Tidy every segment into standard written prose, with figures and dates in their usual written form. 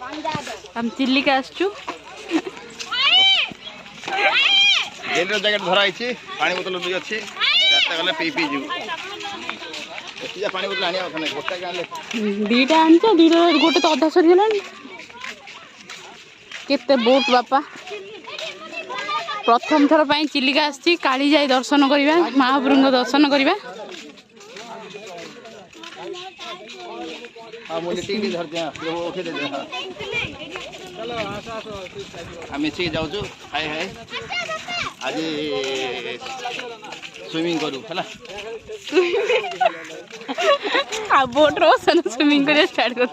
हम Chilika आसचु jail jacket धरा है पानी बोतल भी अच्छी रास्ता गले पी पी जीव पानी बोतल आने गोटे दीटा आन दीटा गोटे तो अधा सरीगला केते बोट बापा प्रथम थर पर चिलिका आसी काली जाई दर्शन करवा महाप्रभु दर्शन करवा जाऊँ हाय हाय आज स्विमिंग करू है बोट रोशन स्विमिंग कर स्टार्ट कर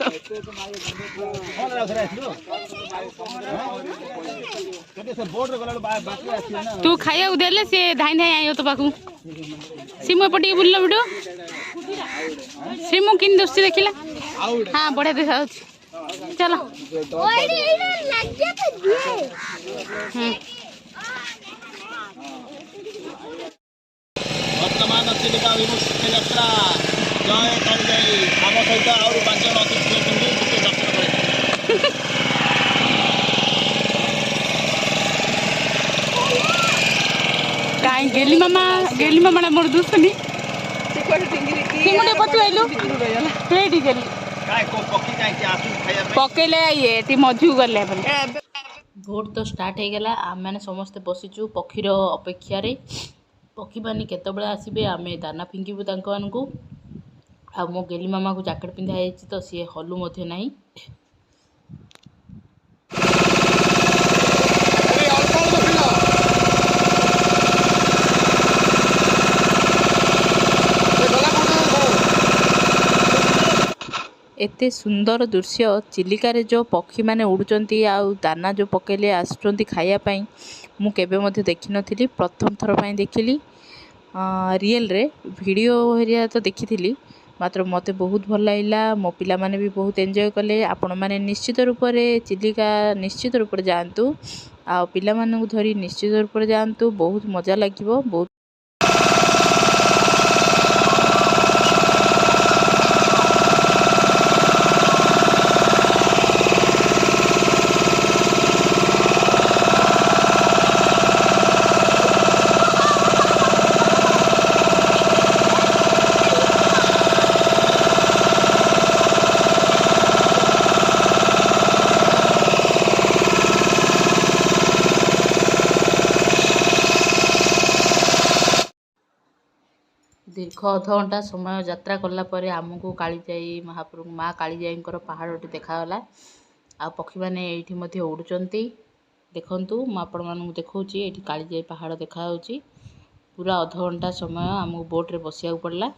तू खाया देले से धाई धाई आयो तो पाखु सिमु एपटे बुल्ल बिडो सिमु किन दोस्ती देखिला हाँ बढ़िया देखा चलो वर्तमान चिलिका विमुक्त यात्रा जय काली आम सहित आउ 5 जन अतिथि दर्शन कहीं गेली मामा मोर दुसनी पकईले ये मझू गले भोट तो स्टार्ट हो गला आम मैंने समस्ते बसीचु पक्षीर अपेक्षा पक्षी मैंने केतबे आसबे आम दाना फिंगबू तक आ मो गेली मामा को जैकेट पिंधा तो सी हलू ना एते सुंदर दृश्य चिलिकार जो पक्षी माने उड़ुचंती आ दाना जो पकेले आसुचंती खाया पाई मु केबे मध्ये देखि नथिली प्रथम थर पाई देखिली रियल रे वीडियो हेरिया तो देखिथिली मात्र मते बहुत भल लागला मो पिला माने भी बहुत एंजॉय कले आपण माने निश्चित रूप रे चिलिका निश्चित रूप रे जानतु आ पिला मानकु धरी निश्चित रूप रे जानतु बहुत मजा लागिवो बहुत दीर्घ अध घंटा समय यात्रा कला परे आमको कालीजाई महाप्रभु माँ कालीजाई पहाड़टी देखागला आ पक्षी मैंने ये मध्य उड़ुचंती देखंतु मु आपण मानू देखौची ये कालीजाई पहाड़ देखा पूरा अध घंटा समय आमको बोट रे बसिया पड़ला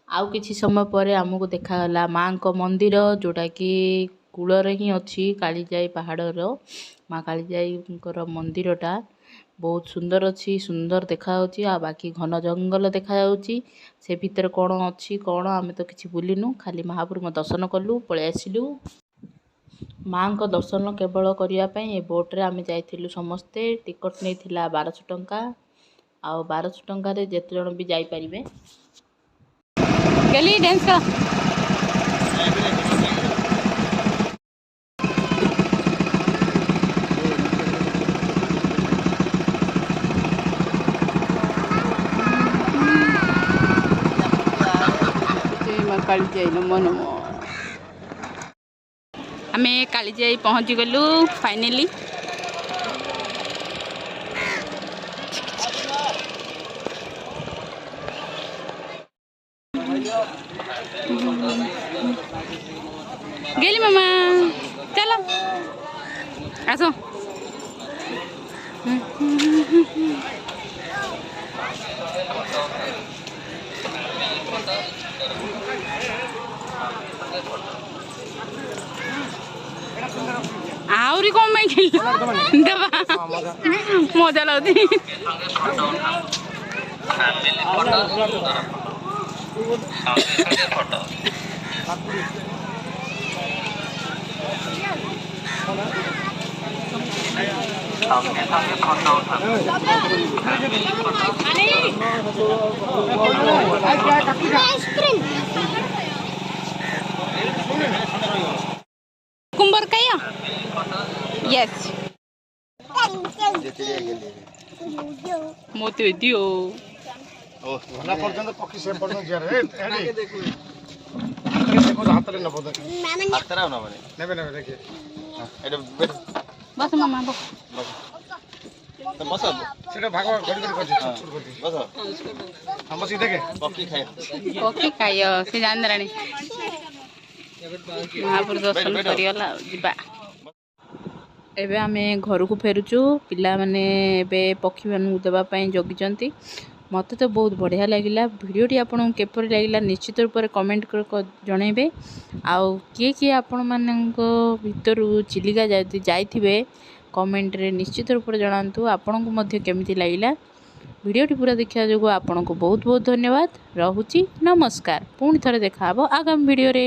आउ किछि समय पर आमको देखागला माँ को मंदिर जोटा कि कूल रे ही अच्छी कालीजाई पहाड़र माँ कालीजाई मंदिरटा बहुत सुंदर अच्छी सुंदर देखा आ बाकी घन जंगल देखा से भितर कौन अच्छी कौन आम तो किसी बुलिनु खाली महाप्रभु दर्शन कलु पलि आसिलु माँ को दर्शन केवल करने ये बोट्रे आम जाइलु समस्ते टिकट नहीं 1200 टंका आ 1200 टंकार जिते जन भी जापारे गली डांस का कालीजाई नमो नमो आम कालीजाई पहुँची गलु फाइनली गेली मामा चलो आसो आहरी कौन देवा मजा लगी आइसक्रीम यस ये चिड़िया के लिए मोती दियो ओ ना पर्यंत पक्षी से पर्यंत जा रहे हैं देखो हाथ ले ना बोलते हातरा ना बने नेबे नेबे देखिए एटा बेट बस मामा बस बस तो बस सेटा भाग गड़ी गड़ी करछे छुट छुट करछे बस हम बस देखे पक्की खाए ओके खाइयो से जान राणी महापुर दर्शन करियला जिबा एबे आमे घर को फेरुचु पिला माने एबे पक्षी मानू देबा पई जगिचंती मते तो बहुत बढ़िया लगिला वीडियोटी आपन केपर लगिला निश्चित रूप से कमेंट कर जणैबे आउ किए आपण मानक भितरु चिलिका जाइथिबे कमेंट रे निश्चित रूप से जणांतु आपन को मध्य केमिति लगिला वीडियोटी पूरा देखिया जोगो आपन को बहुत बहुत धन्यवाद रहुची नमस्कार पुणी थरे देखा आगामी वीडियो रे।